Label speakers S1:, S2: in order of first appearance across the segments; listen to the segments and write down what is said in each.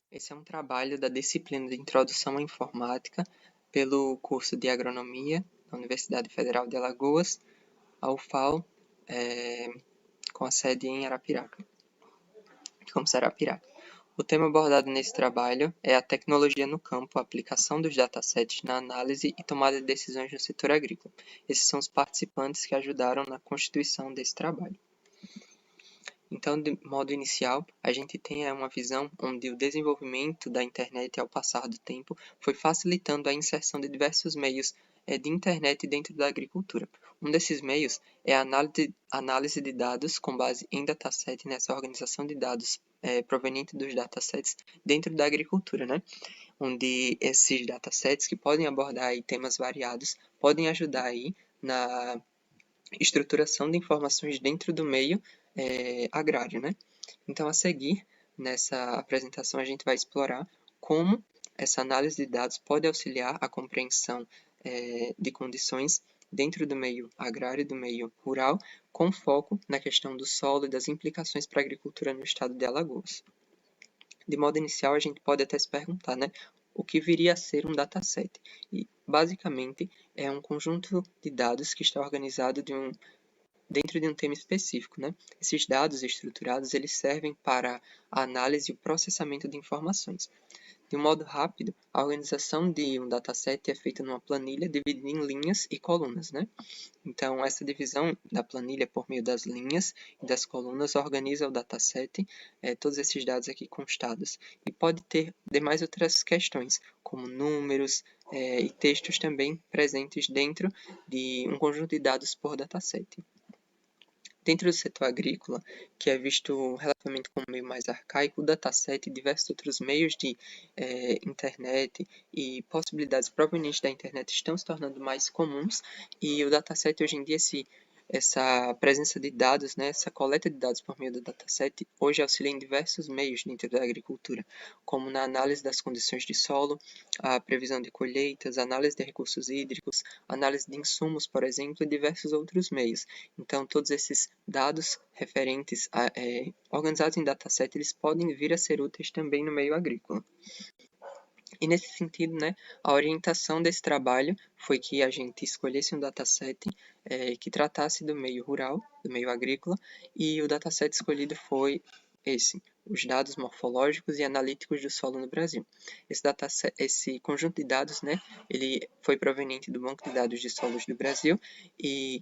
S1: Esse é um trabalho da disciplina de Introdução à Informática pelo curso de Agronomia da Universidade Federal de Alagoas, a UFAL, com a sede em Arapiraca, Campus Arapiraca. O tema abordado nesse trabalho é a tecnologia no campo, a aplicação dos datasets na análise e tomada de decisões no setor agrícola. Esses são os participantes que ajudaram na constituição desse trabalho. Então, de modo inicial, a gente tem uma visão onde o desenvolvimento da internet ao passar do tempo foi facilitando a inserção de diversos meios de internet dentro da agricultura. Um desses meios é a análise de dados com base em dataset, nessa organização de dados proveniente dos datasets dentro da agricultura, né? Onde esses datasets, que podem abordar aí temas variados, podem ajudar aí na estruturação de informações dentro do meio agrário, né? Então, a seguir, nessa apresentação, a gente vai explorar como essa análise de dados pode auxiliar a compreensão de condições dentro do meio agrário e do meio rural, com foco na questão do solo e das implicações para a agricultura no estado de Alagoas. De modo inicial, a gente pode até se perguntar, né? O que viria a ser um dataset? E, basicamente, é um conjunto de dados que está organizado dentro de um tema específico, né? Esses dados estruturados, eles servem para a análise e o processamento de informações. De um modo rápido, a organização de um dataset é feita numa planilha dividida em linhas e colunas, né? Então, essa divisão da planilha por meio das linhas e das colunas organiza o dataset, todos esses dados aqui constados. E pode ter demais outras questões, como números e textos também presentes dentro de um conjunto de dados por dataset. Dentro do setor agrícola, que é visto relativamente como meio mais arcaico, o dataset e diversos outros meios de internet e possibilidades provenientes da internet estão se tornando mais comuns, e o dataset hoje em dia, essa presença de dados, né, essa coleta de dados por meio do dataset, hoje auxilia em diversos meios dentro da agricultura, como na análise das condições de solo, a previsão de colheitas, análise de recursos hídricos, análise de insumos, por exemplo, e diversos outros meios. Então, todos esses dados referentes organizados em dataset, eles podem vir a ser úteis também no meio agrícola. E nesse sentido, né, a orientação desse trabalho foi que a gente escolhesse um dataset que tratasse do meio rural, do meio agrícola, e o dataset escolhido foi os dados morfológicos e analíticos do solo no Brasil. Esse conjunto de dados, né, ele foi proveniente do Banco de Dados de Solos do Brasil, e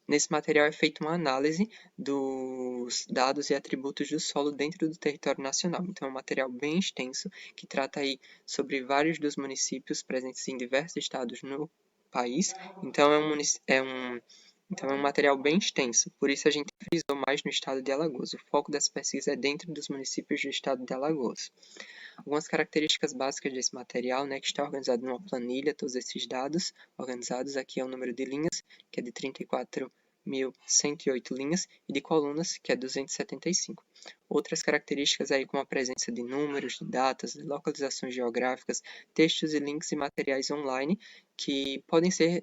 S1: nesse material é feita uma análise dos dados e atributos do solo dentro do território nacional. Então, é um material bem extenso que trata aí sobre vários dos municípios presentes em diversos estados no país. Então, é um material bem extenso. Por isso, a gente frisou mais no estado de Alagoas. O foco dessa pesquisa é dentro dos municípios do estado de Alagoas. Algumas características básicas desse material, né, que está organizado numa planilha, todos esses dados organizados. Aqui é o número de linhas, que é de 34.108 linhas, e de colunas, que é 275. Outras características aí, como a presença de números, de datas, de localizações geográficas, textos e links e materiais online, que podem ser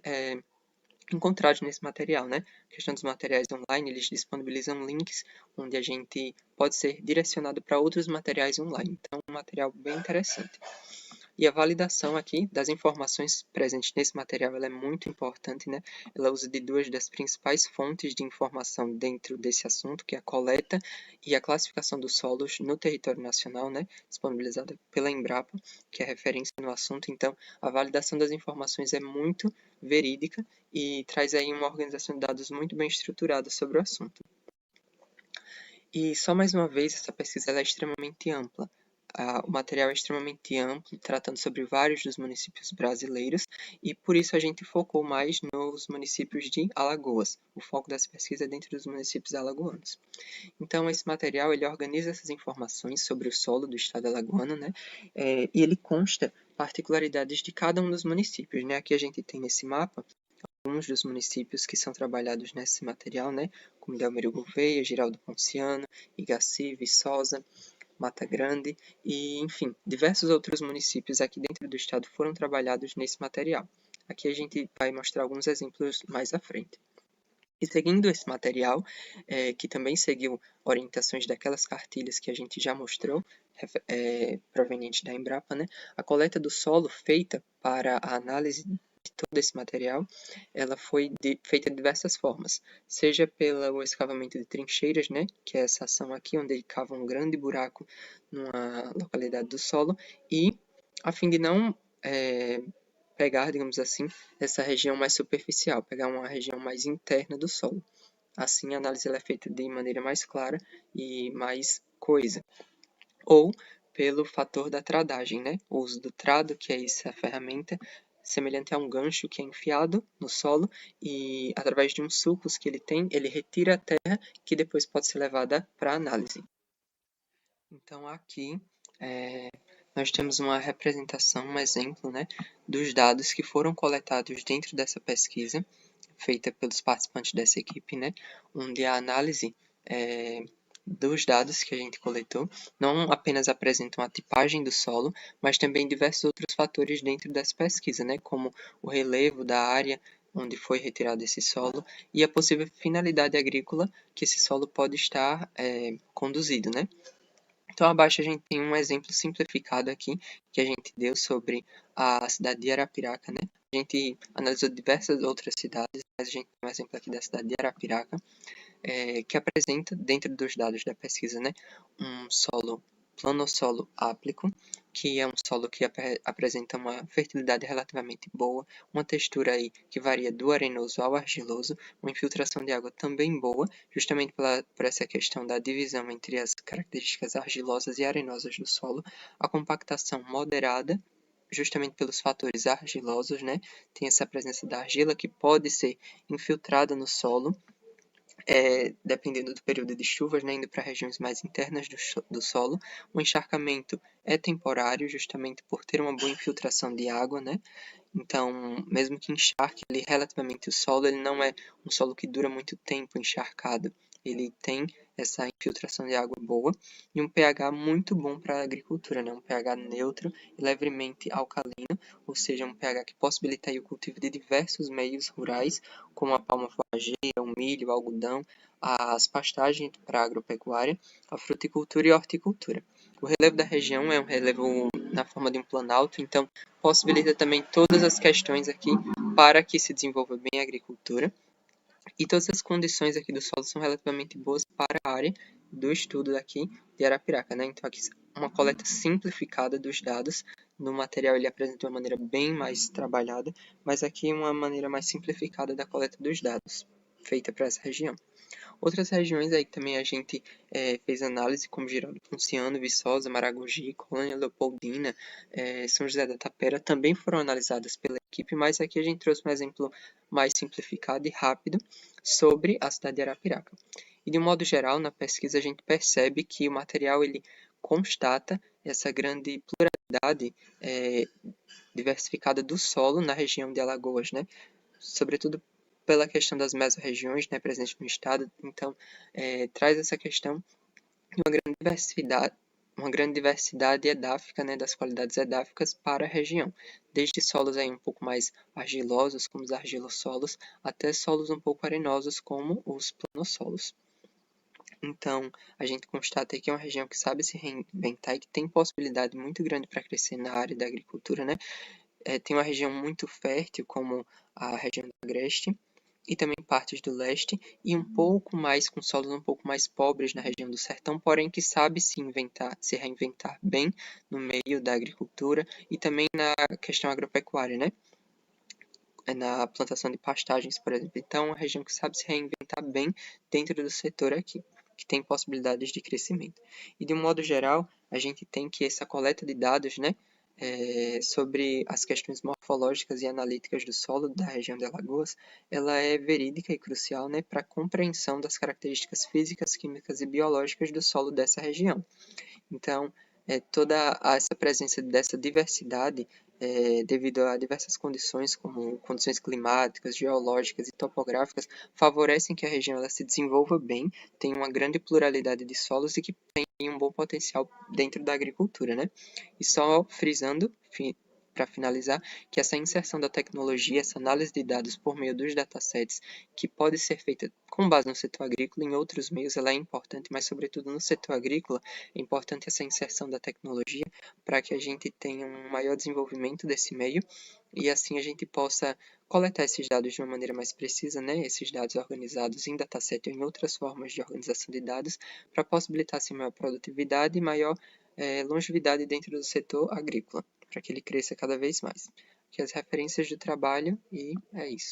S1: encontrados nesse material, né? A questão dos materiais online, eles disponibilizam links onde a gente pode ser direcionado para outros materiais online. Então, é um material bem interessante. E a validação aqui das informações presentes nesse material, ela é muito importante, né? Ela usa de duas das principais fontes de informação dentro desse assunto, que é a coleta e a classificação dos solos no território nacional, né? Disponibilizada pela Embrapa, que é referência no assunto. Então, a validação das informações é muito verídica e traz aí uma organização de dados muito bem estruturada sobre o assunto. E só mais uma vez, essa pesquisa é extremamente ampla. O material é extremamente amplo, tratando sobre vários dos municípios brasileiros, e por isso a gente focou mais nos municípios de Alagoas. O foco dessa pesquisa é dentro dos municípios alagoanos. Então, esse material ele organiza essas informações sobre o solo do estado alagoano, né? E ele consta particularidades de cada um dos municípios, né? Aqui a gente tem nesse mapa alguns dos municípios que são trabalhados nesse material, né? Como Delmiro Gouveia, Giraldo Ponciano, Igaci, Viçosa, Mata Grande e, enfim, diversos outros municípios aqui dentro do estado foram trabalhados nesse material. Aqui a gente vai mostrar alguns exemplos mais à frente. E seguindo esse material, que também seguiu orientações daquelas cartilhas que a gente já mostrou, provenientes da Embrapa, né? A coleta do solo feita para a análise de todo esse material, ela foi feita de diversas formas, seja pelo escavamento de trincheiras, né? Que é essa ação aqui, onde ele cava um grande buraco numa localidade do solo, e a fim de não pegar, digamos assim, essa região mais superficial, pegar uma região mais interna do solo. Assim, a análise ela é feita de maneira mais clara e mais coesa. Ou pelo fator da tradagem, né? O uso do trado, que é essa ferramenta semelhante a um gancho que é enfiado no solo e, através de uns sulcos que ele tem, ele retira a terra que depois pode ser levada para análise. Então, aqui nós temos uma representação, um exemplo, né, dos dados que foram coletados dentro dessa pesquisa, feita pelos participantes dessa equipe, né, onde a análise dos dados que a gente coletou não apenas apresentam a tipagem do solo, mas também diversos outros fatores dentro dessa pesquisa, né, como o relevo da área onde foi retirado esse solo e a possível finalidade agrícola que esse solo pode estar conduzido, né. Então, abaixo a gente tem um exemplo simplificado aqui que a gente deu sobre a cidade de Arapiraca, né? A gente analisou diversas outras cidades, mas a gente tem um exemplo aqui da cidade de Arapiraca, que apresenta, dentro dos dados da pesquisa, né, um solo planossolo áplico, que é um solo que apresenta uma fertilidade relativamente boa, uma textura aí que varia do arenoso ao argiloso, uma infiltração de água também boa, justamente por essa questão da divisão entre as características argilosas e arenosas do solo, a compactação moderada, justamente pelos fatores argilosos, né? Tem essa presença da argila que pode ser infiltrada no solo, dependendo do período de chuvas, né, indo para regiões mais internas do solo. O encharcamento é temporário, justamente por ter uma boa infiltração de água, né? Então, mesmo que encharque ali relativamente o solo, ele não é um solo que dura muito tempo encharcado. Ele tem essa infiltração de água boa e um pH muito bom para a agricultura, né? Um pH neutro e levemente alcalino, ou seja, um pH que possibilita aí o cultivo de diversos meios rurais, como a palma forrageira, o milho, o algodão, as pastagens para agropecuária, a fruticultura e a horticultura. O relevo da região é um relevo na forma de um planalto, então possibilita também todas as questões aqui para que se desenvolva bem a agricultura. E todas as condições aqui do solo são relativamente boas para a área do estudo daqui de Arapiraca, né? Então aqui uma coleta simplificada dos dados. No material ele apresenta de uma maneira bem mais trabalhada, mas aqui uma maneira mais simplificada da coleta dos dados, feita para essa região. Outras regiões aí que também a gente fez análise, como Giraudo Ponciano, Viçosa, Maragogi, Colônia Leopoldina, São José da Tapera, também foram analisadas pela equipe, mas aqui a gente trouxe um exemplo mais simplificado e rápido sobre a cidade de Arapiraca. E de um modo geral, na pesquisa a gente percebe que o material ele constata essa grande pluralidade diversificada do solo na região de Alagoas, né? Sobretudo pela questão das mesorregiões, né, presentes no estado, então traz essa questão de uma grande diversidade edáfica, né, das qualidades edáficas para a região, desde solos aí um pouco mais argilosos, como os argilossolos, até solos um pouco arenosos, como os planossolos. Então, a gente constata que é uma região que sabe se reinventar e que tem possibilidade muito grande para crescer na área da agricultura, né? Tem uma região muito fértil, como a região do Agreste, e também partes do leste, e um pouco mais, com solos um pouco mais pobres na região do sertão, porém que sabe se reinventar bem no meio da agricultura e também na questão agropecuária, né? Na plantação de pastagens, por exemplo. Então, é uma região que sabe se reinventar bem dentro do setor aqui, que tem possibilidades de crescimento. E, de um modo geral, a gente tem que essa coleta de dados, né, sobre as questões morfológicas e analíticas do solo da região de Alagoas, ela é verídica e crucial, né, para a compreensão das características físicas, químicas e biológicas do solo dessa região. Então, toda essa presença dessa diversidade, devido a diversas condições, como condições climáticas, geológicas e topográficas, favorecem que a região ela se desenvolva bem, tenha uma grande pluralidade de solos e que tenha um bom potencial dentro da agricultura, né? E só frisando, para finalizar, que essa inserção da tecnologia, essa análise de dados por meio dos datasets, que pode ser feita com base no setor agrícola, em outros meios ela é importante, mas sobretudo no setor agrícola é importante essa inserção da tecnologia para que a gente tenha um maior desenvolvimento desse meio e assim a gente possa coletar esses dados de uma maneira mais precisa, né? Esses dados organizados em dataset ou em outras formas de organização de dados, para possibilitar assim, maior produtividade e maior longevidade dentro do setor agrícola, para que ele cresça cada vez mais. Aqui as referências do trabalho e é isso.